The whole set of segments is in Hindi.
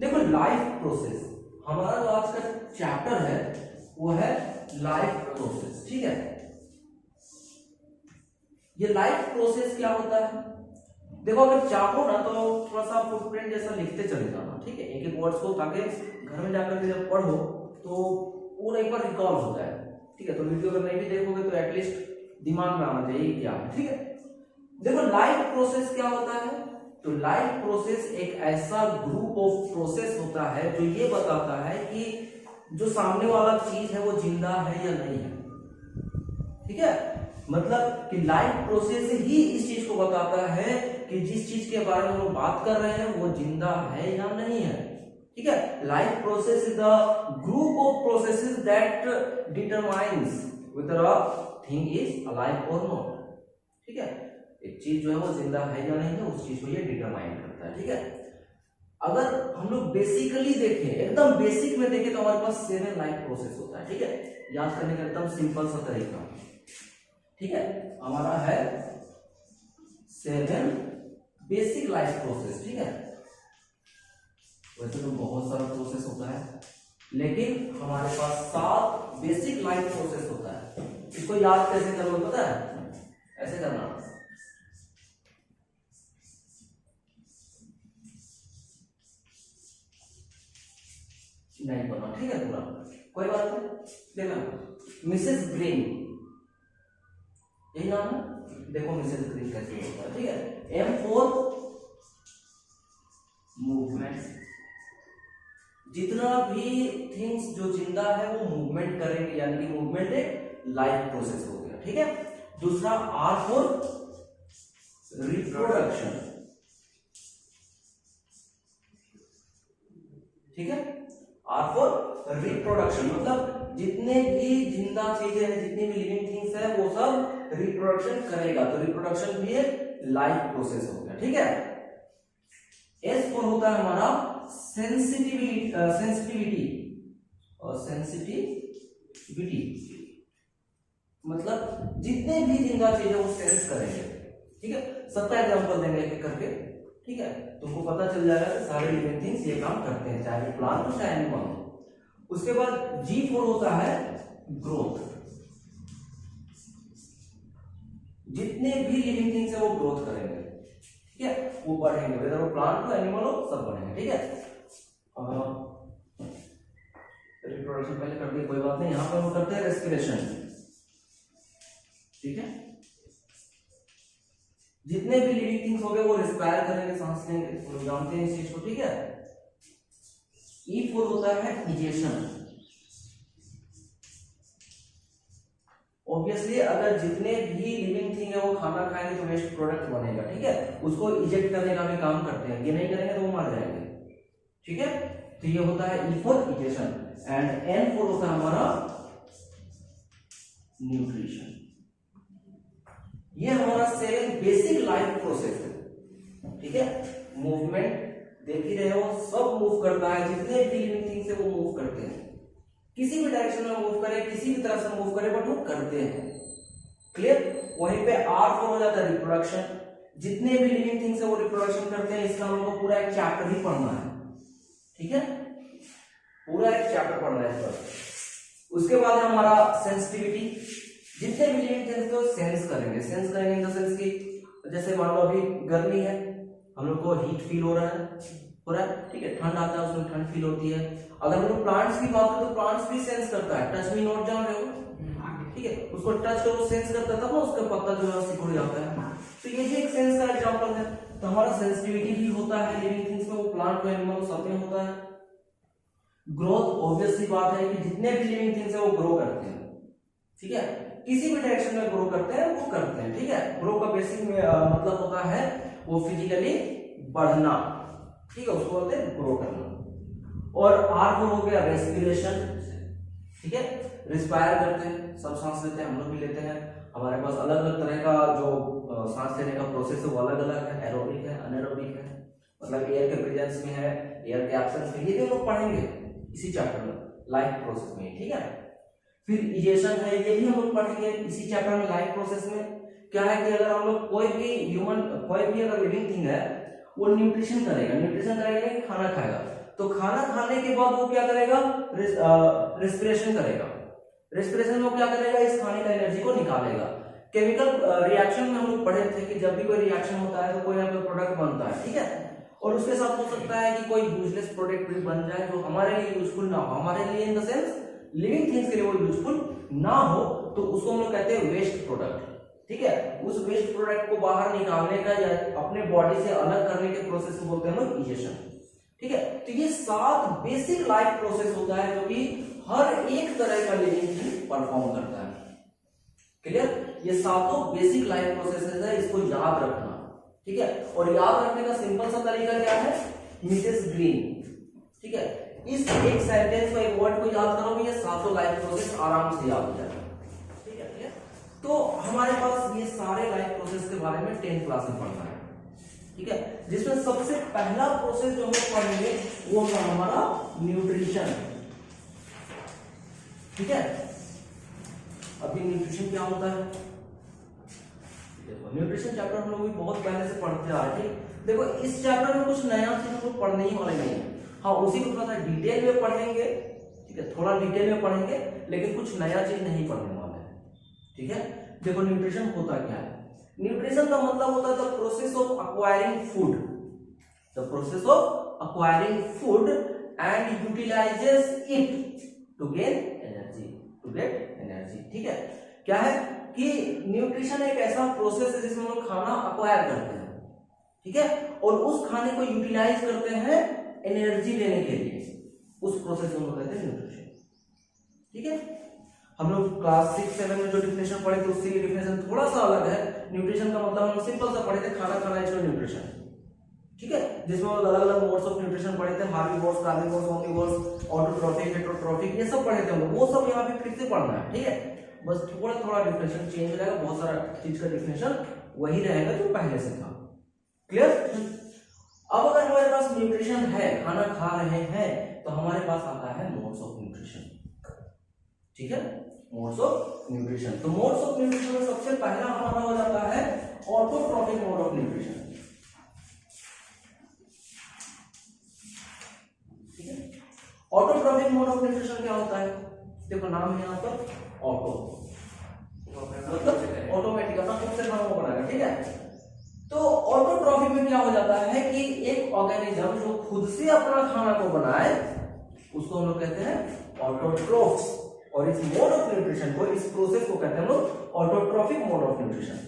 देखो लाइफ प्रोसेस, हमारा जो आज का चैप्टर है वो है लाइफ प्रोसेस, ठीक है। ये लाइफ प्रोसेस क्या होता है, देखो अगर चाहो ना तो थोड़ा सा फुटप्रिंट जैसा लिखते चले जाना, ठीक है, एक एक वर्ड्स को, ताकि घर में जाकर के जब पढ़ो तो वो एक बार रिकॉल होता है, ठीक है। तो वीडियो अगर नहीं भी देखोगे तो एटलीस्ट दिमाग में आना चाहिए क्या है, ठीक है। देखो लाइफ प्रोसेस क्या होता है, तो लाइफ प्रोसेस एक ऐसा ग्रुप ऑफ प्रोसेस होता है जो ये बताता है कि जो सामने वाला चीज है वो जिंदा है या नहीं है, ठीक है। मतलब कि लाइफ प्रोसेस ही इस चीज को बताता है कि जिस चीज के बारे में हम बात कर रहे हैं वो जिंदा है या नहीं है, ठीक है। Life process is the group of processes that determines weather a thing is alive और नॉट, ठीक है। एक चीज जो है वो जिंदा है या नहीं है उस चीज को ये डिटरमाइन करता है, ठीक है। अगर हम लोग बेसिकली देखें, एकदम बेसिक में देखें तो हमारे पास 7 लाइफ प्रोसेस होता है, ठीक है। याद करने का एकदम सिंपल सा तरीका, ठीक है, हमारा है 7 बेसिक लाइफ प्रोसेस, ठीक है। वैसे तो बहुत सारा प्रोसेस होता है, लेकिन हमारे पास 7 बेसिक लाइफ प्रोसेस होता है। इसको याद कैसे करोगे पता है, ऐसे करना, नहीं पढ़ना, ठीक है, पूरा कोई बात नहीं। देखो मिसेस ग्रीन, यही नाम है, देखो मिसेस ग्रीन कैसे होता है, ठीक है। M फॉर मूवमेंट, जितना भी थिंग्स जो जिंदा है वो मूवमेंट करेंगे, यानी कि मूवमेंट एक लाइफ प्रोसेस हो गया, ठीक है। दूसरा R फॉर रिप्रोडक्शन, ठीक है। R फॉर रिप्रोडक्शन मतलब जितने भी जिंदा चीजें हैं, जितनी भी लिविंग थिंग्स है वो सब रिप्रोडक्शन करेगा, तो रिप्रोडक्शन भी एक लाइफ प्रोसेस हो गया, ठीक है। S फॉर होता है हमारा सेंसिटिविटी और सेंसिटिविटी मतलब जितने भी जिंदा चीजें वो सेंस करेंगे, ठीक है। सबका एग्जांपल देंगे एक एक करके, ठीक है। तुमको पता चल जाएगा कि सारे लिविंग थिंग्स ये काम करते हैं, चाहे प्लांट हो चाहे एनिमल हो। उसके बाद G फॉर होता है ग्रोथ, जितने भी लिविंग थिंग्स है वो ग्रोथ करेंगे, ठीक है, वो बढ़ेंगे, वेदर वो प्लांट हो एनिमल हो सब बढ़ेंगे, ठीक है। रिप्रोडक्शन पहले कर दी, कोई बात नहीं। यहां पर हम करते हैं रेस्पिरेशन, ठीक है। जितने भी लिविंग थिंग्स हो गए वो रिस्पायर करेंगे, सांस लेंगे, तो जानते हैं इस चीज को, ठीक है। E फॉर होता है इजेशन, ऑब्वियसली अगर जितने भी लिविंग थिंग है वो खाना खाएंगे तो वेस्ट प्रोडक्ट बनेगा, ठीक है, उसको इजेक्ट करने का भी काम करते हैं, ये नहीं करेंगे तो वो मर जाएंगे, ठीक है। तो ये होता है E for egestion and N for होता है हमारा न्यूट्रिशन। ये हमारा 7 बेसिक लाइफ प्रोसेस है, ठीक है। मूवमेंट देख ही रहे हो, सब मूव करता है, जितने भी लिविंग थिंग्स है वो मूव करते हैं, किसी भी डायरेक्शन में मूव करे, किसी भी तरह से मूव करे, बट वो करते हैं, क्लियर। वहीं पे R फॉर हो जाता है रिप्रोडक्शन, जितने भी लिविंग थिंग्स है वो रिप्रोडक्शन करते हैं, इसका हम लोग को पूरा एक चैप्टर ही पढ़ना है, ठीक है, पूरा एक चैप्टर पढ़ना है इस पर। उसके बाद है हमारा सेंसिटिविटी, जितने भी लिविंग थिंग्स को सेंस करेंगे, सेंस करेंगे इन द सेंस की जैसे मान लो अभी गर्मी है, हम लोग को हीट फील हो रहा है, ठीक है, ठंड आता है उसमें ठंड फील होती है। अगर हम लोग प्लांट्स की बात करें तो प्लांट्स भी सेंस करता है, टच मी नॉट जान रहे हो, ठीक है, उसको टच करो सेंस करता है, तब ना उसका पत्ता जो है सिकुड़ जाता है, तो ये भी एक सेंस का एग्जांपल है। तो हमारा सेंसिटिविटी भी होता है लिविंग थिंग्स में, वो प्लांट में एनिमल सब में होता है। ग्रोथ ऑब्वियसली बात है कि जितने भी लिविंग थिंग्स है वो ग्रो करते हैं, ठीक है, किसी भी डायरेक्शन में ग्रो करते हैं वो करते हैं, ठीक है। ग्रो का बेसिक मतलब होता है वो फिजिकली बढ़ना, ठीक है, उसको बोलते हैं ग्रो करना। और R फॉर हो गया रेस्पिरेशन, ठीक है, रिस्पायर करते हैं, सब सांस लेते हैं, हम लोग भी लेते हैं, हमारे पास अलग अलग तरह का जो सांस लेने का प्रोसेस है वो अलग अलग है, एरोबिक है, अनएरोबिक है, मतलब एयर के प्रेजेंस में है, एयर के एब्सेंस में, ये भी हम लोग पढ़ेंगे इसी चैप्टर में लाइफ प्रोसेस में, ठीक है। फिर इजेशन है, ये भी हम लोग पढ़ेंगे इसी चैप्टर में लाइफ प्रोसेस में। क्या है कि अगर हम लोग कोई भी ह्यूमन, कोई भी अगर लिविंग थिंग है वो न्यूट्रिशन करेगा, न्यूट्रिशन करेगा कि खाना खाएगा, तो खाना खाने के बाद वो क्या करेगा, रेस्पिरेशन करेगा। रेस्पिरेशन में वो क्या करेगा, इस खाने का एनर्जी को निकालेगा। केमिकल रिएक्शन में हम लोग पढ़े थे कि जब भी कोई रिएक्शन होता है तो कोई ना कोई प्रोडक्ट बनता है, ठीक है। और उसके साथ हो सकता है कि कोई यूजलेस प्रोडक्ट भी बन जाए जो हमारे लिए यूजफुल ना हो, हमारे लिए in the sense living things के लिए वो यूजफुल ना हो, तो उसको हम लोग कहते हैं वेस्ट प्रोडक्ट, ठीक है। उस वेस्ट प्रोडक्ट को बाहर निकालने का या अपने बॉडी से अलग करने के प्रोसेस को बोलते हैं हम लोग इजेशन, ठीक है। तो ये 7 बेसिक लाइफ प्रोसेस होता है जो कि हर एक तरह का लिविंग थिंग परफॉर्म करता है। क्लियर? ये 7 बेसिक लाइफ प्रोसेसेस है, इसको याद रखना, ठीक है। और याद रखने का सिंपल सा तरीका क्या है, मिसेस ग्रीन, ठीक है। इस एक सेंटेंस को, एक वर्ड को याद करोगे, ये 7 लाइफ प्रोसेस आराम से याद हो जाएगा, ठीक है। तो हमारे पास ये सारे लाइफ प्रोसेस के बारे में 10th क्लास में पढ़ना है, ठीक है। जिसमें सबसे पहला प्रोसेस जो हम लोग पढ़ेंगे वो है हमारा न्यूट्रिशन, ठीक है। अभी न्यूट्रिशन क्या होता है, देखो न्यूट्रिशन चैप्टर हम लोग भी बहुत पहले से पढ़ते आ रहे हैं। देखो इस चैप्टर में कुछ नया चीज हम लोग पढ़ने ही वाले नहीं है, हाँ उसी को थोड़ा सा डिटेल में पढ़ेंगे, ठीक है, थोड़ा डिटेल में पढ़ेंगे, लेकिन कुछ नया चीज नहीं पढ़ने वाले हैं, ठीक है। देखो न्यूट्रिशन होता क्या है, न्यूट्रिशन का मतलब होता है the process of acquiring food, the process of acquiring food and utilises it to gain energy, to get energy, ठीक है। क्या है कि न्यूट्रिशन एक ऐसा प्रोसेस है जिसमें हम लोग खाना अक्वायर करते हैं, ठीक है, और उस खाने को यूटिलाइज करते हैं एनर्जी लेने के लिए, उस प्रोसेस को हम लोग कहते हैं न्यूट्रिशन, ठीक है। हम लोग क्लास 6-7 में जो डिफिनेशन पढ़े थे उससे ये डिफिनेशन थोड़ा सा अलग है। न्यूट्रिशन का मतलब हम सिंपल सा पढ़े थे, खाना खाना इज न्यूट्रिशन, ठीक है, जिसमें हम अलग अलग मोड्स ऑफ न्यूट्रिशन पढ़े थे, herbivores, carnivores, omnivores, autotrophic, heterotrophic, ये सब पढ़े थे हम लोग, वो सब यहाँ पे फिर से पढ़ना है, ठीक है। बस थोड़ा थोड़ा डिफिनेशन चेंज हो जाएगा, बहुत सारा चीज का डिफिनेशन वही रहेगा जो पहले से था, क्लियर। अब अगर हमारे पास न्यूट्रिशन है, खाना खा रहे हैं, तो हमारे पास आता है मोड्स ऑफ न्यूट्रिशन, ठीक है, मोड्स ऑफ न्यूट्रिशन। तो मोड्स ऑफ न्यूट्रिशन में सबसे पहला हमारा हो जाता है ऑटोट्रॉफिक मोड ऑफ न्यूट्रिशन, ठीक है। ऑटोट्रॉफिक मोड ऑफ न्यूट्रिशन क्या होता है, देखो नाम है यहाँ पर ऑटो, मतलब ऑटोमेटिक अपना खुद से खाना वो बनाएगा, ठीक है। तो ऑटोट्रॉफिक में क्या हो जाता है कि एक ऑर्गेनिज्म जो खुद से अपना खाना को बनाए उसको हम लोग कहते हैं ऑटोट्रोफ्स, और इस मोड ऑफ न्यूट्रिशन को, इस प्रोसेस को कहते हैं हम लोग ऑटोट्रॉफिक मोड ऑफ न्यूट्रिशन,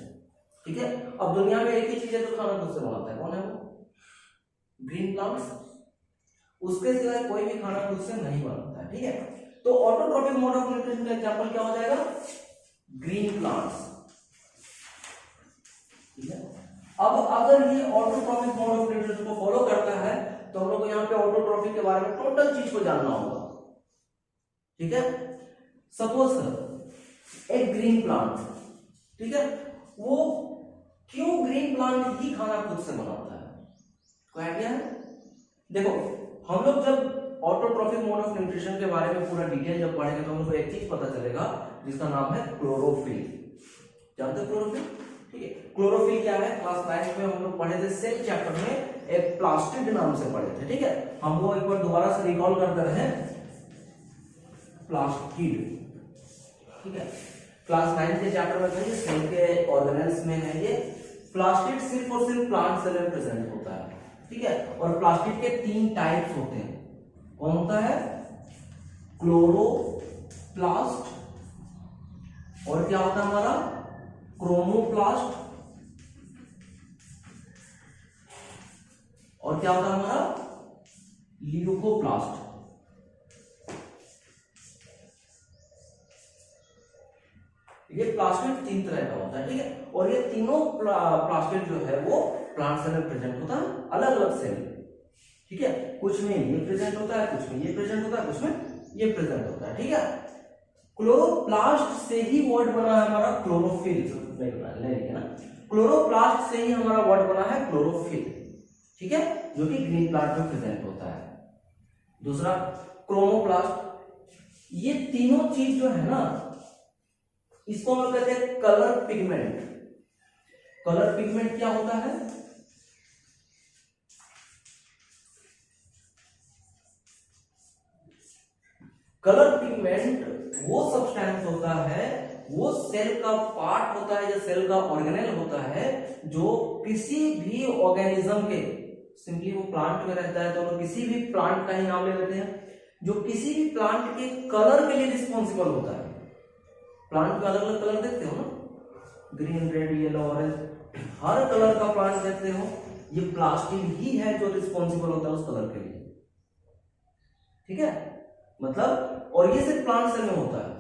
ठीक है। अब दुनिया में एक ही चीज है जो खाना खुद से बनाता है, कौन है वो, ग्रीन प्लांट्स, उसके सिवाय कोई भी खाना खुद से नहीं बनाता है, ठीक है। तो ऑटोट्रॉफिक मोड ऑफ न्यूट्रिशन का एग्जांपल क्या हो जाएगा, ग्रीन प्लांट्स, ठीक है। अब अगर ये ऑटोट्रॉफिक मोड ऑफ न्यूट्रिशन को फॉलो करता है तो हम लोग को यहाँ पे ऑटोट्रॉफिक के बारे में टोटल चीज को जानना होगा, ठीक है। सपोज कर एक ग्रीन प्लांट, ठीक है, वो क्यों ग्रीन प्लांट ही खाना खुद से बनाता है, कोई आइडिया है? देखो हम लोग जब ऑटोट्रॉफिक मोड ऑफ न्यूट्रिशन के बारे में पूरा डिटेल जब पढ़ेंगे तो हम लोग को एक चीज पता चलेगा जिसका नाम है क्लोरोफिल, जानते हो क्लोरोफिल, ठीक है। क्लोरोफिल क्या है, क्लास 9 में हम लोग पढ़े थे, सेल चैप्टर में एक प्लास्टिड नाम से पढ़े थे, ठीक है। हम वो एक बार दोबारा से रिकॉल करते रहे, प्लास्टिड, ठीक है। क्लास 9 के चैप्टर में कहिए सेल के ऑर्गेनेल्स में है ये प्लास्टिड, सिर्फ और सिर्फ प्लांट सेल में प्रेजेंट होता है, ठीक है। और प्लास्टिड के 3 टाइप्स होते हैं, कौन होता है, क्लोरोप्लास्ट, और क्या होता है हमारा क्रोमोप्लास्ट, और क्या होता है हमारा ल्यूकोप्लास्ट। ये प्लास्टिड 3 तरह का होता है, ठीक है। और ये तीनों प्लास्टिड जो है वो प्लांट सेल में प्रेजेंट होता है, अलग अलग सेल, ठीक है। कुछ में ये प्रेजेंट होता है, कुछ में ये प्रेजेंट होता है, कुछ में ये प्रेजेंट होता है, ठीक है। क्लोरोप्लास्ट से ही वर्ड बना है हमारा क्लोरोफिल, नहीं ना, क्लोरोप्लास्ट से ही हमारा वर्ड बना है क्लोरोफिल, ठीक है, जो कि ग्रीन प्लांट में प्रेजेंट होता है। दूसरा क्रोमोप्लास्ट, ये तीनों चीज जो है ना इसको हम कहते हैं कलर पिगमेंट। कलर पिगमेंट क्या होता है, कलर पिगमेंट वो सब्सटेंस होता है, वो सेल का पार्ट होता है या सेल का ऑर्गेनेल होता है जो किसी भी ऑर्गेनिज्म के, सिंपली वो प्लांट में रहता है तो हम किसी भी प्लांट का ही नाम ले लेते हैं, जो किसी भी प्लांट के कलर के लिए रिस्पॉन्सिबल होता है। प्लांट में अलग अलग कलर देखते हो ना, ग्रीन, रेड, येलो, ऑरेंज, हर कलर का प्लांट देखते हो, ये प्लास्टिड ही है जो रिस्पॉन्सिबल होता है उस कलर के लिए। ठीक है, मतलब, और ये सिर्फ प्लांट सेल में होता है,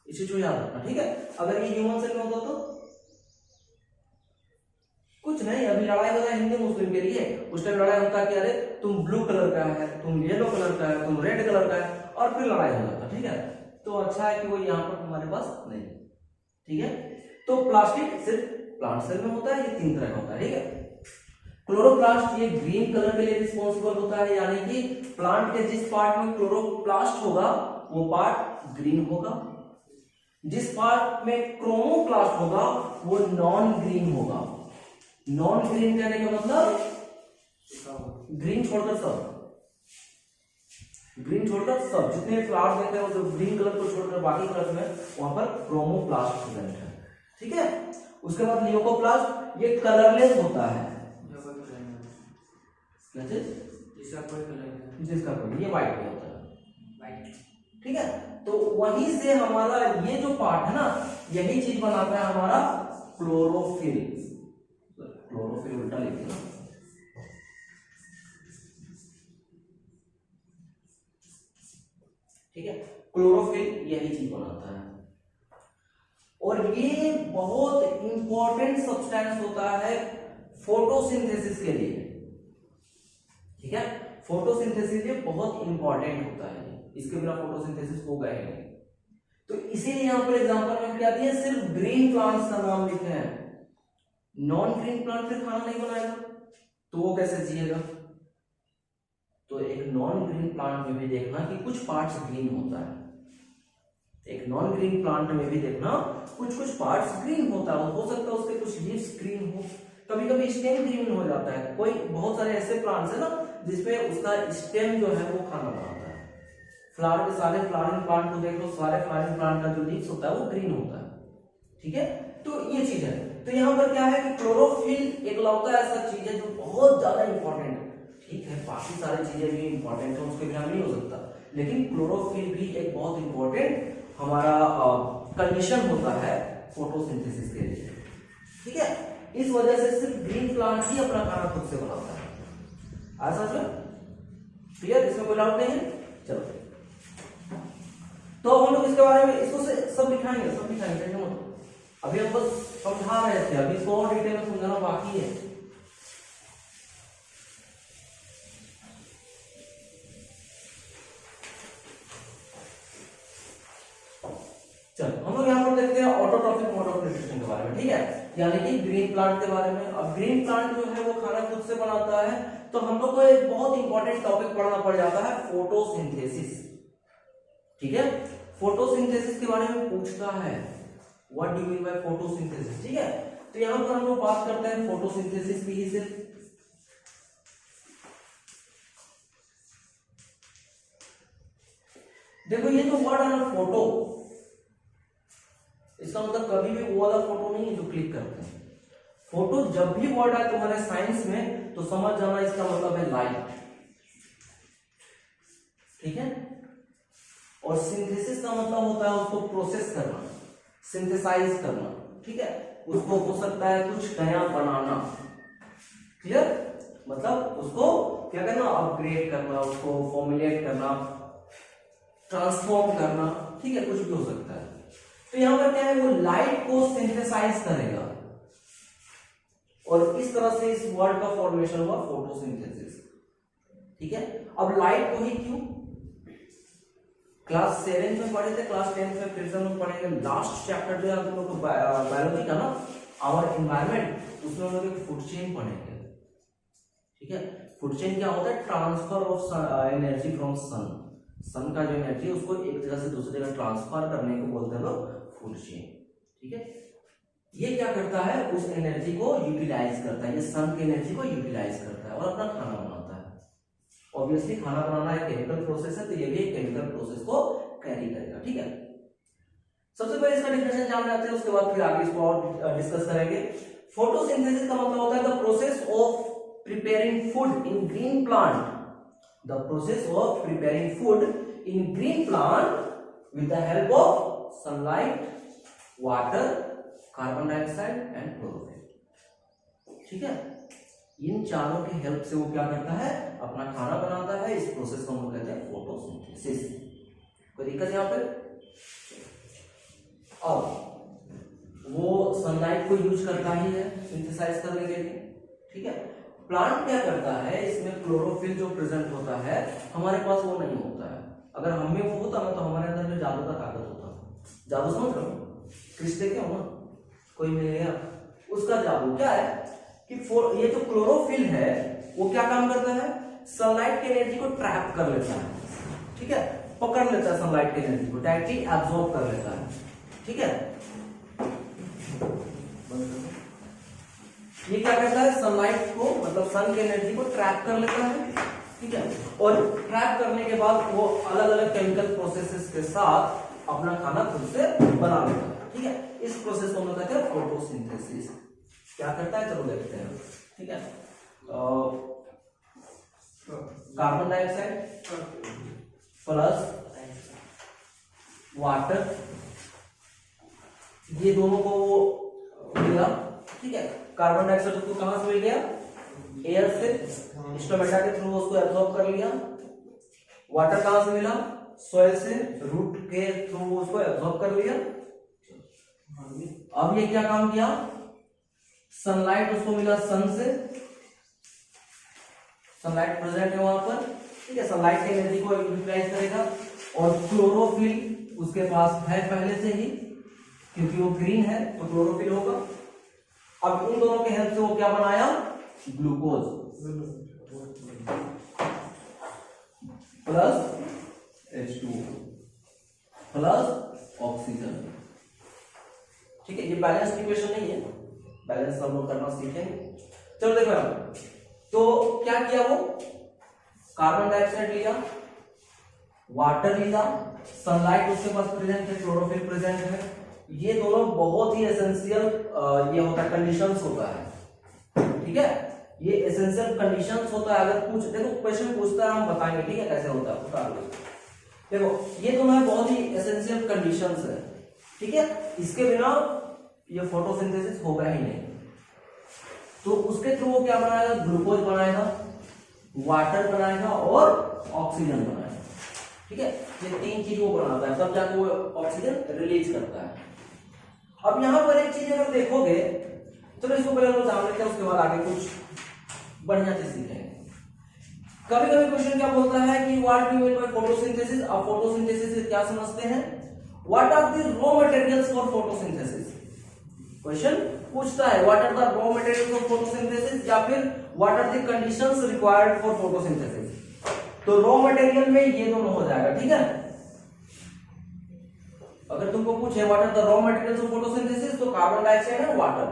इसे जो याद रखना। ठीक है, अगर ये ह्यूमन सेल में होता तो कुछ नहीं, अभी लड़ाई होता है हिंदू मुस्लिम के लिए, उस टाइम लड़ाई होता है कि अरे तुम ब्लू कलर का है, तुम येलो कलर का है, तुम रेड कलर का है, और फिर लड़ाई हो जाता। ठीक है, तो अच्छा है कि वो यहाँ पर हमारे पास नहीं। ठीक है, तो प्लास्टिक सिर्फ प्लांट सेल में होता है, ये 3 तरह का होता है। ठीक है, क्लोरोप्लास्ट ये ग्रीन कलर के लिए रिस्पॉन्सिबल होता है, यानी कि प्लांट के जिस पार्ट में क्लोरोप्लास्ट होगा वो पार्ट ग्रीन होगा, जिस पार्ट में क्रोमोप्लास्ट होगा वो नॉन ग्रीन होगा। नॉन ग्रीन कहने का मतलब ग्रीन छोड़कर सब, ग्रीन छोड़कर सब जितने फ्लावर देते हैं वो जो ग्रीन कलर को छोड़कर बाकी कलर में वहां पर क्रोमोप्लास्ट प्रेजेंट है। ठीक है, उसके बाद लियोकोप्लास्ट ये कलरलेस होता है, जिसका कोई, ये व्हाइट में होता है। ठीक है, तो वहीं से हमारा ये जो पार्ट है ना, यही चीज बनाता है हमारा क्लोरोफिल। क्लोरोफिल उल्टा लिखिए ना, ठीक है, क्लोरोफिल यही चीज बनाता है, और ये बहुत इंपॉर्टेंट सब्सटेंस होता है फोटोसिंथेसिस के लिए। ठीक है, फोटोसिंथेसिस ये बहुत इंपॉर्टेंट होता है, इसके बिना फोटोसिंथेसिस होगा ही नहीं। तो इसीलिए यहां पर एग्जांपल में क्या दिया, सिर्फ ग्रीन प्लांट्स का नाम लिखे हैं, नॉन ग्रीन प्लांट फिर खाना नहीं बनाएगा तो वो कैसे जिएगा। तो एक नॉन ग्रीन प्लांट में भी देखना कि कुछ पार्ट्स ग्रीन होता है, एक नॉन ग्रीन प्लांट में भी देखना कुछ कुछ पार्ट्स ग्रीन होता है, हो सकता है उसके कुछ लीव्स ग्रीन हो, कभी कभी स्टेम ग्रीन हो जाता है। कोई बहुत सारे ऐसे प्लांट्स है ना जिसपे उसका स्टेम जो है वो खाना बनाता है। फ्लावर के सारे फ्लावरिंग प्लांट को देख लो, सारे फ्लावरिंग प्लांट का जो लीव्स होता है वो ग्रीन होता है। ठीक है, तो ये चीज है। तो यहाँ पर क्या है कि क्लोरोफिल एक लौता ऐसा चीज है जो बहुत ज्यादा इंपॉर्टेंट है। ठीक है, बाकी सारी चीजें भी इंपॉर्टेंट है, उसके बिना नहीं हो सकता, लेकिन क्लोरोफिल भी एक बहुत इंपॉर्टेंट हमारा कंडीशन होता है फोटोसिंथेसिस के लिए। ठीक है, इस वजह से सिर्फ ग्रीन प्लांट ही अपना खाना खुद से बनाता है। ऐसा जो क्लियर, इसमें कोई डाउट नहीं है। चलो, तो हम लोग इसके बारे में इसको सब लिखाएंगे, सब लिखाएंगे। अभी हम बस समझा रहे थे, अभी इसको और डिटेल में समझाना बाकी है। चलो, हम लोग यहाँ पर देखते हैं ऑटोट्रॉफिक मोड ऑफ न्यूट्रिशन के बारे में। ठीक है, यानी कि ग्रीन प्लांट के बारे में। अब ग्रीन प्लांट जो है वो खाना खुद से बनाता है, तो हम लोग को एक बहुत इंपॉर्टेंट टॉपिक पढ़ना पड़ जाता है, फोटोसिंथेसिस। ठीक है, फोटोसिंथेसिस के बारे में पूछता है, what do you mean by photosynthesis. ठीक है, तो यहां पर हम लोग बात करते हैं फोटोसिंथेसिस की ही सिर्फ। देखो ये जो वर्ड है ना फोटो, इसका मतलब कभी भी वो वाला फोटो नहीं है जो क्लिक करते हैं। फोटो जब भी वर्ड आए तुम्हारे साइंस में तो समझ जाना इसका मतलब है लाइट। ठीक है, और सिंथेसिस का मतलब होता है उसको प्रोसेस करना, सिंथेसाइज करना। ठीक है, उसको हो सकता है कुछ नया बनाना। क्लियर, मतलब उसको क्या करना, अपग्रेड करना, उसको फॉर्मुलेट करना, ट्रांसफॉर्म करना। ठीक है, कुछ भी हो सकता है। तो यहां पर क्या है, वो लाइट को सिंथेसाइज करेगा, और इस तरह से इस वर्ड का फॉर्मेशन हुआ फोटोसिंथेसिस। ठीक है, अब लाइट को ही क्यों, क्लास 7 में पढ़े थे, क्लास 10 में फिर से हम लोग पढ़ेंगे। लास्ट चैप्टर जो है हम लोग बायोलॉजी का ना, आवर एनवायरनमेंट, उसमें हम लोग एक फूड चेन पढ़ेंगे। ठीक है, फूड चेन क्या होता है, transfer of energy from sun. Sun का जो एनर्जी है उसको एक जगह से दूसरी जगह ट्रांसफर करने को बोलते हैं लोग फूड चेन। ठीक है, ये क्या करता है, उस एनर्जी को यूटिलाइज करता है, ये सन की एनर्जी को यूटिलाइज करता है और अपना खाना बनाता है। ऑब्वियसली खाना बनाना एक केमिकल प्रोसेस है, तो ये भी एक केमिकल प्रोसेस को कैरी करेगा। ठीक है, सबसे पहले इसका डेफिनेशन जान लेते हैं, उसके बाद फिर आगे इसको और डिस्कस करेंगे। फोटोसिंथेसिस का मतलब होता है the process of preparing food in green plant, the process of preparing food in green plant with the help of sunlight, water, carbon dioxide and chlorophyll. ठीक है, इन चारों की हेल्प से वो क्या करता है, अपना खाना बनाता है। इस प्रोसेस को हम कहते हैं फोटोसिंथेसिस। कोई दिक्कत यहाँ पे? अब वो सनलाइट को यूज करता ही है सिंथेसाइज करने के लिए। ठीक है, प्लांट क्या करता है, इसमें क्लोरोफिल जो प्रेजेंट होता है, हमारे पास वो नहीं होता है। अगर हमें वो होता ना तो हमारे अंदर में जादू का ताकत होता। जादू समझ रहे हो, क्रिश देखे हो ना, कोई मिल गया, उसका जादू क्या है कि ये जो क्लोरोफिल है वो क्या काम करता है, सनलाइट की एनर्जी को ट्रैप कर लेता है। ठीक है, पकड़ लेता है सनलाइट की एनर्जी को, डायरेक्टली एब्जॉर्ब कर लेता है। ठीक है, ये क्या करता है, सनलाइट को मतलब सन की एनर्जी को ट्रैप कर लेता है। ठीक है, और ट्रैप करने के बाद वो अलग अलग केमिकल प्रोसेसेस के साथ अपना खाना खुद से बना लेता है। ठीक है, इस प्रोसेस को हम कहते हैं फोटोसिंथेसिस। क्या करता है, चलो देखते हैं। ठीक है, कार्बन डाइऑक्साइड प्लस वाटर, ये दोनों को वो मिला। ठीक है, कार्बन डाइऑक्साइड को कहां से मिल गया, एयर से, स्टोमेटा के थ्रू उसको एब्जॉर्ब कर लिया। वाटर कहां से मिला, सॉइल से, रूट के थ्रू उसको एब्जॉर्ब कर लिया। अब ये क्या काम किया, सनलाइट उसको मिला सन से, सनलाइट प्रेजेंट है वहां पर। ठीक है, सनलाइट की एनर्जी को यूटिलाइज करेगा। और क्लोरोफिल उसके पास है पहले से ही, क्योंकि वो ग्रीन है तो क्लोरोफिल होगा। अब इन दोनों के हेल्प से वो क्या बनाया, glucose plus H2O plus oxygen. ठीक है, ये बैलेंस इक्वेशन नहीं है, बैलेंस हम लोग करना सीखेंगे। चलो देखो यहाँ, तो क्या किया, वो कार्बन डाइऑक्साइड लिया, वाटर लिया, सनलाइट उसके पास प्रेजेंट है, क्लोरोफिल प्रेजेंट है। ये दोनों बहुत ही एसेंशियल ये होता है, कंडीशंस होता है। ठीक है, ये एसेंशियल कंडीशंस होता है। अगर कुछ देखो क्वेश्चन पूछता है, हम बताएंगे। ठीक है, कैसे होता है, देखो ये दोनों है बहुत ही एसेंशियल कंडीशंस है। ठीक है, इसके बिना ये फोटोसिंथेसिस होगा ही नहीं। तो उसके थ्रू वो क्या बनाएगा, ग्लूकोज बनाएगा, वाटर बनाएगा और ऑक्सीजन बनाएगा। ठीक है, ये तीन चीज वो बनाता है, तब जाके वो ऑक्सीजन रिलीज करता है। अब यहां पर एक चीज अगर देखोगे, चलो इसको पहले हम जान लेते हैं, उसके बाद आगे कुछ बढ़िया चीज सीखेंगे। कभी कभी क्वेश्चन क्या बोलता है कि what do you mean by photosynthesis. अब फोटोसिंथेसिस से क्या समझते हैं, what are the raw materials for photosynthesis. Question पूछता है what are the raw materials of photosynthesis, या फिर what are the conditions required for photosynthesis. तो रॉ मटेरियल में ये दोनों हो जाएगा। ठीक है, अगर तुमको पूछे what are the raw materials of photosynthesis, तो कार्बन डाइऑक्साइड है, वाटर,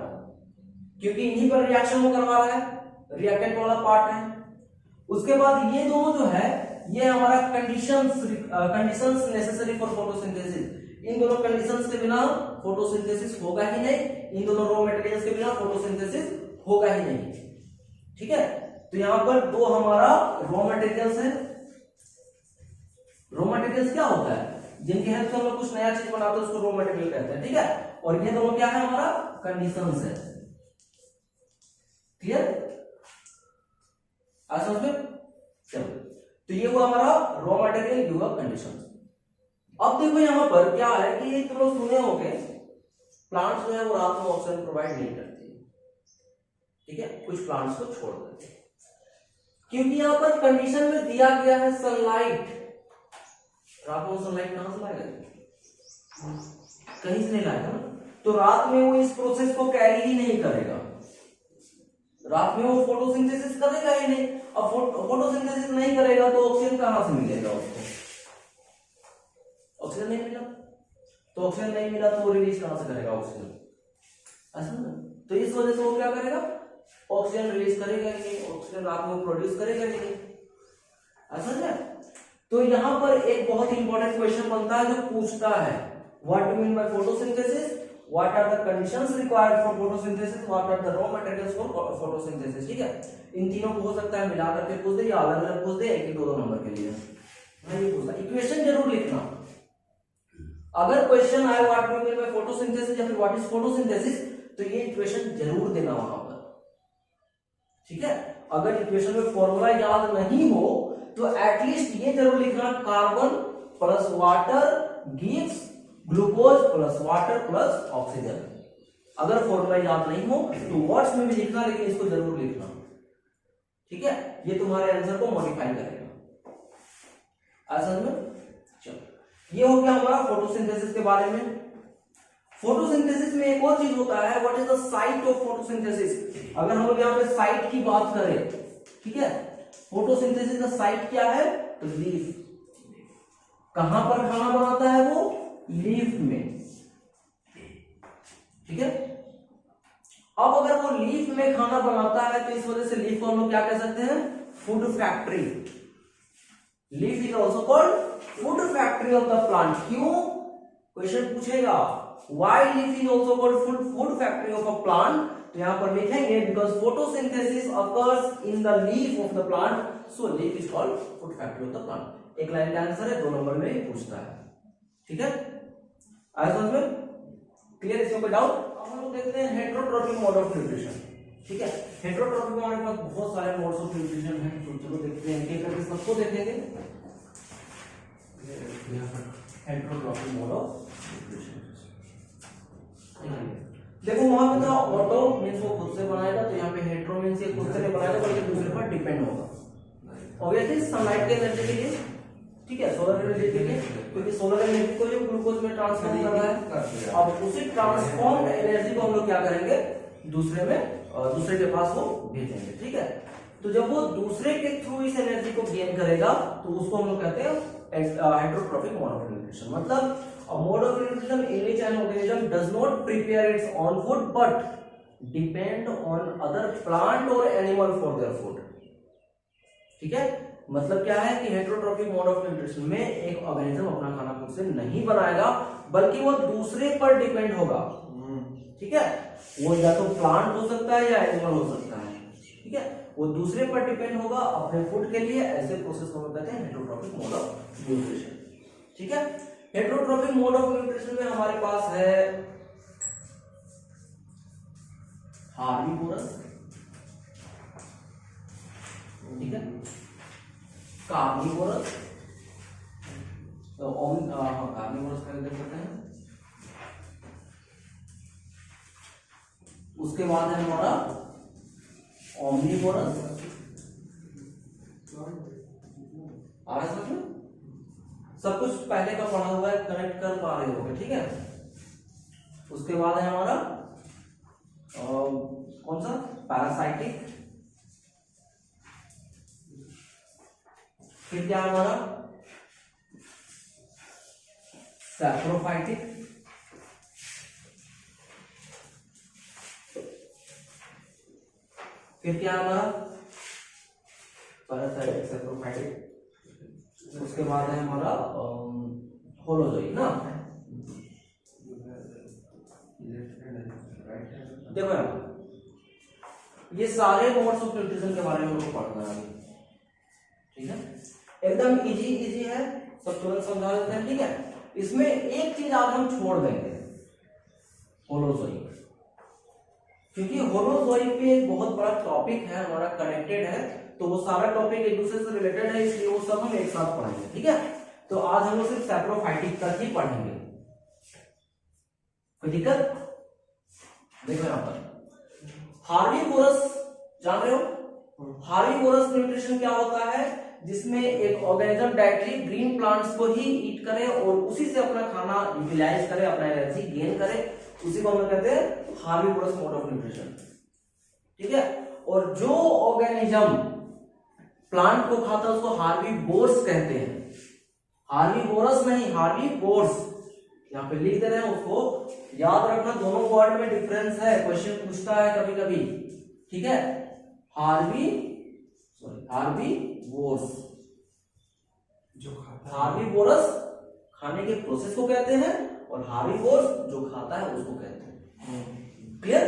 क्योंकि इन्हीं पर रिएक्शन वो करवा रहा है, रिएक्टेंट वाला पार्ट है। उसके बाद ये दोनों जो है, ये हमारा कंडीशंस नेसेसरी फॉर फोटोसिंथेसिस। इन दोनों कंडीशंस के बिना फोटोसिंथेसिस होगा ही नहीं, इन दोनों रॉ मटेरियल्स के बिना फोटोसिंथेसिस होगा ही नहीं। ठीक है, तो यहां पर दो हमारा रॉ मटेरियल्स है। रॉ मटेरियल्स क्या होता है, जिनके हेल्प से हम लोग कुछ नया चीज बनाते हैं, उसको रॉ मटेरियल कहते हैं। ठीक है, और ये दोनों क्या है, हमारा कंडीशंस है। क्लियर, आज समझ में। चलो, तो ये हुआ हमारा रॉ मटेरियल, ये हुआ कंडीशंस। अब देखो यहां पर क्या है कि तुम लोग सुने होंगे प्लांट्स जो है वो रात में ऑक्सीजन प्रोवाइड नहीं करती। ठीक है, कुछ प्लांट्स को छोड़ देते हैं, क्योंकि यहां पर कंडीशन में दिया गया है सनलाइट। रात में सनलाइट कहां से लाएगा, कहीं से नहीं लाएगा ना, तो रात में वो इस प्रोसेस को कैरी ही नहीं करेगा, रात में वो फोटोसिंथेसिस करेगा ही नहीं। अब फोटोसिंथेसिस नहीं करेगा तो ऑक्सीजन कहां से मिलेगा उसको, ऑक्सीजन नहीं मिला, तो ऑक्सीजन नहीं मिला तो वो रिलीज कहां से करेगा ऑक्सीजन, ऐसा ना। तो इस वजह से वो क्या करेगा, ऑक्सीजन रिलीज करेगा ही नहीं, ऑक्सीजन रात में प्रोड्यूस करेगा ही नहीं, ऐसा ना। तो यहां पर एक बहुत ही इंपॉर्टेंट क्वेश्चन बनता है जो पूछता है what do mean by photosynthesis, what are the conditions required for photosynthesis, what are the raw materials for photosynthesis. ठीक है, इन तीनों को हो सकता है मिला करके पूछ दे या अलग अलग पूछ दे, एक दो नंबर के लिए नहीं पूछता। इक्वेशन जरूर लिखना, अगर क्वेश्चन आए what do mean by photosynthesis या फिर व्हाट इज फोटोसिंथेसिस तो ये इक्वेशन जरूर देना वहां पर। ठीक है, अगर इक्वेशन में फॉर्मूला याद नहीं हो तो एटलीस्ट ये जरूर लिखना carbon plus water gives glucose plus water plus oxygen. अगर फॉर्मूला याद नहीं हो तो वर्ड्स में भी लिखना, लेकिन इसको जरूर लिखना। ठीक है, ये तुम्हारे आंसर को मॉडिफाई करेगा। आसान में चलो, ये हो गया हमारा फोटोसिंथेसिस के बारे में। फोटोसिंथेसिस में एक और चीज होता है, what is the site of photosynthesis. अगर हम लोग यहाँ पे साइट की बात करें, ठीक है, फोटोसिंथेसिस का साइट क्या है तो लीफ। कहां पर खाना बनाता है वो, लीफ में। ठीक है, अब अगर वो लीफ में खाना बनाता है तो इस वजह से लीफ को हम लोग क्या कह सकते हैं, food factory. Leaf is also called food factory of the plant. क्यों, क्वेश्चन पूछेगा why leaf is also called food factory of a plant, तो यहां पर लिखेंगे because photosynthesis occurs in the leaf of the plant, so leaf is called food factory of the plant. एक लाइन का आंसर है, 2 नंबर में ही पूछता है। ठीक है, आया समझ में, क्लियर, इसमें कोई डाउट। अब हम लोग देखते हैं हेटेरोट्रॉफिक मोड ऑफ न्यूट्रिशन। ठीक है, हेटेरोट्रॉफिक में हमारे पास बहुत सारे मोड्स ऑफ न्यूट्रिशन हैं, तो चलो देखते हैं एक करके सबको देखेंगे। हेटेरोट्रॉफिक मोड ऑफ न्यूट्रिशन, देखो वहां पे था ऑटो मींस वो खुद से बनाएगा, तो यहाँ पे हेटेरो मींस ये खुद से नहीं बनाएगा बल्कि दूसरे पर डिपेंड होगा। ऑब्वियसली सनलाइट के एनर्जी के लिए, ठीक है, सोलर एनर्जी के लिए, क्योंकि सोलर एनर्जी को जो ग्लूकोज में ट्रांसफॉर्म करना है, अब उसी ट्रांसफॉर्म एनर्जी को हम लोग क्या करेंगे, दूसरे में दूसरे के पास वो भेजेंगे। ठीक है, तो जब वो दूसरे के थ्रू इस एनर्जी को गेन करेगा तो उसको हम लोग कहते हैं हेटेरोट्रॉफिक मोड ऑफ न्यूट्रिशन। मतलब a mode of nutrition in which an organism does not prepare its own food but depend on other plant or animal for their food। ठीक है, मतलब क्या है कि हेटेरोट्रॉफिक मोड ऑफ न्यूट्रिशन में एक ऑर्गेनिज्म अपना खाना खुद से नहीं बनाएगा बल्कि वो दूसरे पर डिपेंड होगा। ठीक है, वो या तो प्लांट हो सकता है या एनिमल हो सकता है। ठीक है, वो दूसरे पर डिपेंड होगा अपने फूड के लिए। ऐसे प्रोसेस को कहते हैं हेटेरोट्रॉफिक मोड ऑफ न्यूट्रिशन। ठीक है, हेटेरोट्रॉफिक मोड ऑफ न्यूट्रिशन में हमारे पास है हार्बीवोरस, ठीक है, कार्निवोरस, तो कार्निवोरस का देख सकते हैं। उसके बाद है हमारा ओमनीवोरस, आ रहा है समझ में, सब कुछ पहले का पढ़ा हुआ है, कनेक्ट कर पा रहे होगे। ठीक है, उसके बाद है हमारा कौन सा, पैरासाइटिक, फिर क्या हमारा सैप्रोफाइटिक, फिर क्या हमारा पैरासाइटिक सैप्रोफाइटिक, उसके बाद है हमारा होलोजोई ना। देखो यार, ये सारे मोड्स ऑफ न्यूट्रिशन के बारे में हमको पढ़ना है। ठीक है, एकदम इजी है, सब तुरंत समझा देते हैं। ठीक है, इसमें एक चीज आज हम छोड़ देंगे, होलोजोई, क्योंकि होलोजोई पे एक बहुत बड़ा टॉपिक है हमारा, कनेक्टेड है, तो वो सारा टॉपिक एक दूसरे से रिलेटेड है, इसलिए वो सब हम एक साथ पढ़ेंगे। ठीक है, तो आज हम लोग सिर्फ सैप्रोफाइटिक तक ही पढ़ेंगे, कोई दिक्कत। देखो यहां पर हार्बीवोरस, जान रहे हो हार्बीवोरस न्यूट्रिशन क्या होता है, जिसमें एक ऑर्गेनिज्म डायरेक्टली ग्रीन प्लांट्स को ही ईट करे और उसी से अपना खाना यूटिलाइज करे, अपना एनर्जी गेन करे, उसी को हम लोग कहते हैं हार्बीवोरस मोड ऑफ न्यूट्रिशन। ठीक है, और जो ऑर्गेनिज्म प्लांट को खाता है उसको हार्बीवोर्स कहते हैं, हार्बीवोरस नहीं, हार्बीवोर्स। यहाँ पे लिख दे रहे हैं, उसको याद रखना, दोनों वर्ड में डिफरेंस है, क्वेश्चन पूछता है कभी कभी। ठीक है, हार्बीवोर्स, जो खाता है। हार्बीवोरस खाने के प्रोसेस को कहते हैं और हार्बीवोर्स जो खाता है उसको कहते हैं। क्लियर?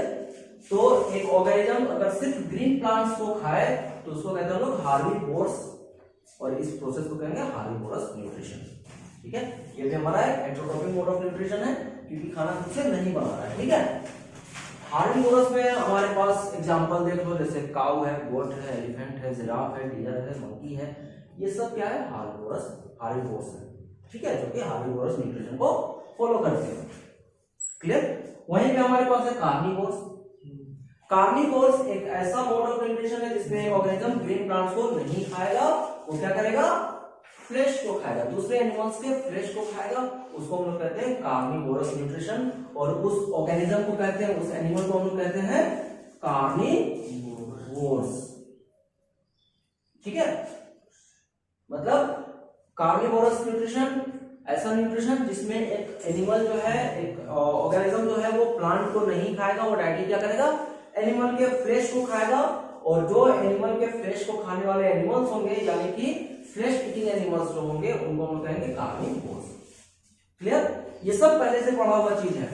तो एक ऑर्गेनिज्म अगर सिर्फ ग्रीन प्लांट्स को खाए तो उसको कहते हैं हम लोग हार्बीवोर्स, और इस प्रोसेस को कहेंगे हार्बीवोरस न्यूट्रिशन। ठीक है, ये भी हमारा एक हेटेरोट्रॉपिक मोड ऑफ न्यूट्रिशन है क्योंकि खाना खुद से नहीं बना रहा है। ठीक है, हार्बीवोरस में हमारे पास एग्जांपल देख लो, जैसे काऊ है, गोट है, एलिफेंट है, जिराफ है, डियर है, मंकी है, ये सब क्या है? हार्बीवोरस है। ठीक है, जो कि हार्बीवोरस न्यूट्रिशन को फॉलो करते हैं। क्लियर? वहीं पे हमारे पास है कार्निवोर्स। कार्निवोर्स एक ऐसा मोड ऑफ न्यूट्रिशन है जिसमें एक ऑर्गेनिज्म ग्रीन प्लांट्स को नहीं खाएगा, वो क्या करेगा? फ्लेश को खाएगा, दूसरे एनिमल्स के फ्लेश को खाएगा, उसको हम लोग कहते हैं कार्निवोरस न्यूट्रिशन। और उस ऑर्गेनिज्म को कहते हैं, उस एनिमल को हम लोग कहते हैं कार्निवोर्स। ठीक है, मतलब कार्निवोरस न्यूट्रिशन ऐसा न्यूट्रिशन जिसमें एक एनिमल जो है, एक ऑर्गेनिज्म जो है वो प्लांट को नहीं खाएगा, वो डायरेक्टली क्या करेगा? एनिमल के फ्लेश को खाएगा, और जो एनिमल के फ्लेश को खाने वाले एनिमल्स होंगे यानी कि फ्लेश ईटिंग एनिमल्स जो होंगे उनको हम कहेंगे कार्निवोर्स। क्लियर? ये सब पहले से पढ़ा हुआ चीज है।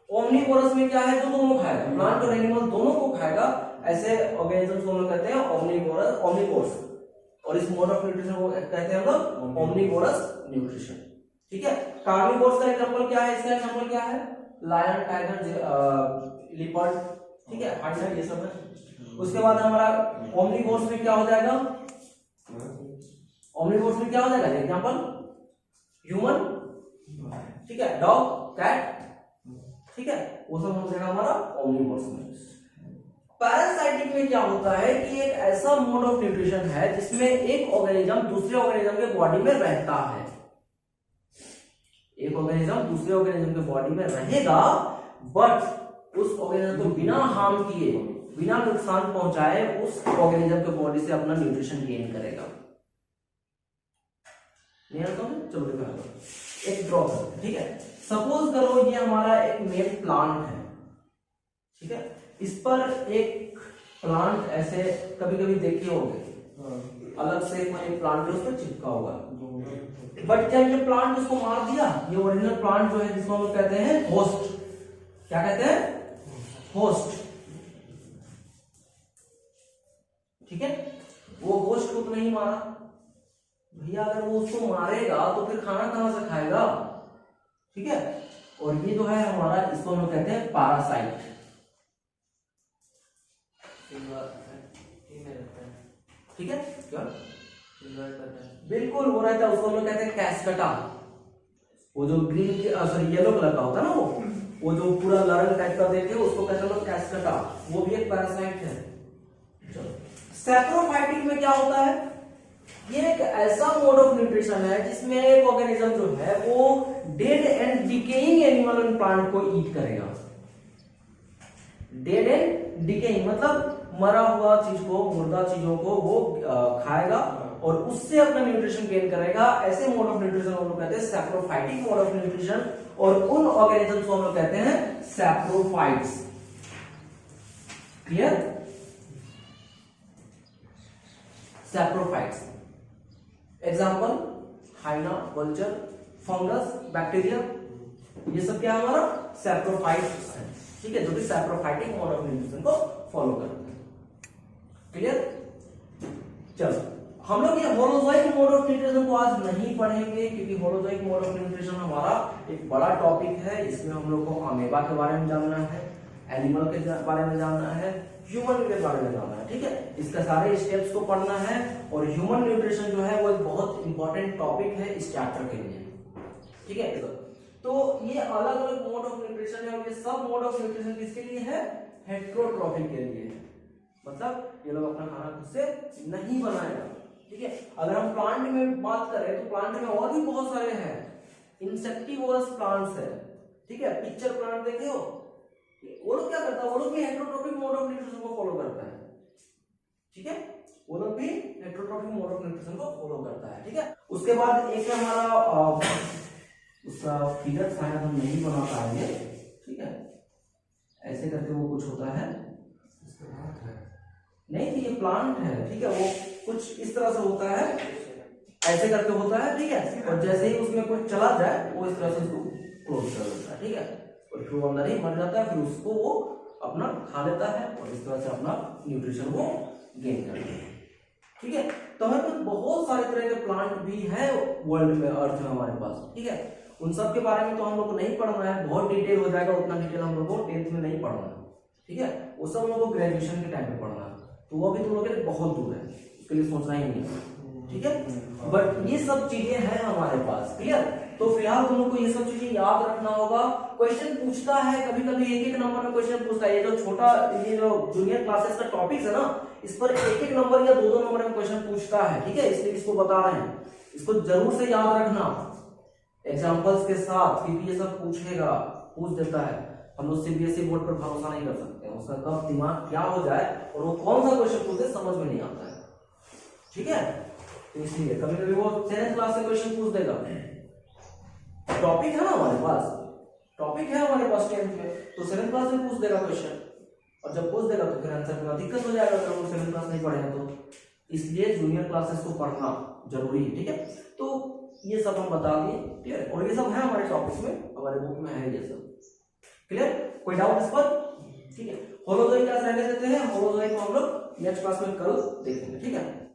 ओमनीवोरस में क्या है? जो दोनों खाएगा, प्लांट और एनिमल दोनों को खाएगा, ऐसे ऑर्गेनिजम्स को हम लोग कहते हैं ओमनीवोरस। और इस मोड ऑफ न्यूट्रिशन को कहते हैं हम लोग ओमनीवोरस न्यूट्रिशन। ठीक है, कार्निवोर्स का एग्जांपल क्या है? इसका एग्जांपल क्या है? लायन, टाइगर, लिपर्ड, ठीक है, हाइड्रा, ये सब है। उसके बाद हमारा ओमनीवोर्स में क्या हो जाएगा? ओमनीवोर्स में क्या हो जाएगा? एग्जांपल ह्यूमन, ठीक है, डॉग, कैट, ठीक है, वो सब हो जाएगा हमारा ओमनीवोर्स में। पैरासाइटिक में क्या होता है कि एक ऐसा मोड ऑफ न्यूट्रिशन है जिसमें एक ऑर्गेनिज्म दूसरे ऑर्गेनिज्म के बॉडी में रहता है। एक ऑर्गेनिज्म दूसरे ऑर्गेनिज्म के बॉडी में रहेगा, बट उस ऑर्गेनिज्म को बिना हार्म किए, बिना नुकसान पहुंचाए उस ऑर्गेनिज्म के बॉडी से अपना न्यूट्रिशन गेन करेगा। चलो देखो, एक ड्रॉ करते हैं। ठीक है, सपोज करो ये हमारा एक मेन प्लांट है। ठीक है, इस पर एक प्लांट ऐसे कभी कभी देखे होंगे, अलग से एक प्लांट है उस पर चिपका हुआ, बट क्या ये प्लांट उसको मार दिया? ये ओरिजिनल प्लांट जो है जिसको हम लोग कहते हैं होस्ट, क्या कहते हैं? होस्ट। ठीक है, वो होस्ट को तो नहीं मारा भैया, अगर वो उसको मारेगा तो फिर खाना कहां से खाएगा? ठीक है, और ये जो है हमारा, इसको हम लोग कहते हैं पैरासाइट। ठीक है, क्या बिल्कुल वो रहता है, उसको हम लोग कहते हैं कैस्कटा। वो जो ग्रीन सॉरी येलो कलर का होता है ना, वो जो पूरा लरन टाइप का देखे उसको कहते हैं लोग कैस्कटा, वो भी एक पैरासाइट है। सैप्रोफाइटिक में क्या होता है? ये एक ऐसा मोड ऑफ न्यूट्रिशन है जिसमें एक ऑर्गेनिज्म जो है वो dead and decaying animal and plant को ईट करेगा। डेड एंड डिकेइंग मतलब मरा हुआ चीज को, मुर्दा चीजों को वो खाएगा और उससे अपना न्यूट्रिशन गेन करेगा। ऐसे मोड ऑफ न्यूट्रिशन हम लोग कहते हैं सैप्रोफाइटिक मोड ऑफ न्यूट्रिशन, और उन ऑर्गेनिजम्स को हम लोग कहते हैं saprophytes. Clear? Saprophytes example hyena, vulture, fungus, bacteria, ये सब क्या है? हमारा सैप्रोफाइट्स है। ठीक है, जो कि सैप्रोफाइटिक मोड ऑफ न्यूट्रिशन को फॉलो करते हैं। क्लियर? चलो, हम लोग ये होलोजोइक मोड ऑफ न्यूट्रिशन को आज नहीं पढ़ेंगे क्योंकि होलोजोइक मोड ऑफ न्यूट्रिशन हमारा एक बड़ा टॉपिक है। इसमें हम लोग को अमेबा के बारे में जानना है, एनिमल के बारे में जानना है, ह्यूमन के बारे में जानना है। ठीक है, इसका सारे स्टेप्स को पढ़ना है, और ह्यूमन न्यूट्रिशन जो है वो एक बहुत इंपॉर्टेंट टॉपिक है इस चैप्टर के लिए। ठीक है, तो ये अलग अलग मोड ऑफ न्यूट्रिशन है, और ये सब मोड ऑफ न्यूट्रिशन किसके लिए है? हेटेरोट्रॉफिक के लिए है, मतलब ये लोग अपना खाना खुद से नहीं बनाएगा। ठीक है, अगर हम प्लांट में बात करें तो प्लांट में और भी बहुत सारे हैं, इंसेक्टिवोरस प्लांट्स है। ठीक है, पिक्चर प्लांट देखे हो, वो लोग क्या करता है? वो लोग भी हेटेरोट्रॉफिक मोड ऑफ न्यूट्रिशन को फॉलो करता है। ठीक है, वो लोग भी हेटेरोट्रॉफिक मोड ऑफ न्यूट्रिशन को फॉलो करता है। ठीक है, उसके बाद एक हमारा उसका फिगर शायद हम नहीं बना पाएंगे। ठीक है, ऐसे करके वो कुछ होता है, नहीं, ये प्लांट है। ठीक है, वो कुछ इस तरह से होता है। ऐसे करके होता है, ठीक है। और जैसे ही उसमें कोई चला जाए वो इस तरह से उसको क्लोज कर देता है, ठीक है। और फिर वो अंदर ही मर जाता है, फिर उसको वो अपना खा लेता है और इस तरह से अपना न्यूट्रिशन वो गेन करते हैं, ठीक है। तो हमारे पास बहुत सारे तरह के प्लांट भी है वर्ल्ड में, अर्थ में हमारे पास, ठीक है। उन सब के बारे में तो हम लोग को नहीं पढ़ना है, बहुत डिटेल हो जाएगा, उतना डिटेल हम लोग को 10th में नहीं पढ़ना है, ठीक है। वो सब हम लोग को ग्रेजुएशन के टाइम पे पढ़ना है, तो वो अभी तुम लोग के लिए बहुत दूर है, उसके लिए सोचना ही नहीं है, ठीक है। बट ये सब चीजें हैं हमारे पास, क्लियर। तो फिलहाल तुम लोग को ये सब चीजें याद रखना होगा। क्वेश्चन पूछता है कभी कभी एक एक नंबर में क्वेश्चन पूछता है, ये जो छोटा ये जो जूनियर क्लासेस का टॉपिक्स है ना, इस पर एक एक नंबर या दो दो नंबर में क्वेश्चन पूछता है, ठीक है। इसलिए इसको बता रहे हैं, इसको जरूर से याद रखना एग्जांपल्स के साथ, क्योंकि ये सब पूछ देता है। हम लोग सीबीएसई बोर्ड पर भरोसा नहीं कर सकते हैं, उसका कब दिमाग क्या हो जाए और वो कौन सा क्वेश्चन पूछे समझ में नहीं आता है, ठीक है। तो इसलिए कभी कभी वो 10th क्लास से क्वेश्चन पूछ देगा, टॉपिक है ना हमारे पास, टॉपिक है हमारे पास 10th में, तो 7th क्लास में पूछ देगा क्वेश्चन, और जब पूछ देगा तो फिर आंसर करना दिक्कत हो जाएगा अगर वो 7th क्लास नहीं पढ़े तो। इसलिए जूनियर क्लासेस को पढ़ना जरूरी है, ठीक है। तो ये सब हम बता दिए, क्लियर। और ये सब है हमारे टॉपिक्स में, हमारे बुक में है ये सब, क्लियर। कोई डाउट इस पर, ठीक है। होलोजोई क्लास रहने देते हैं, होलोजोई को हम लोग नेक्स्ट क्लास में कल देखेंगे, ठीक है।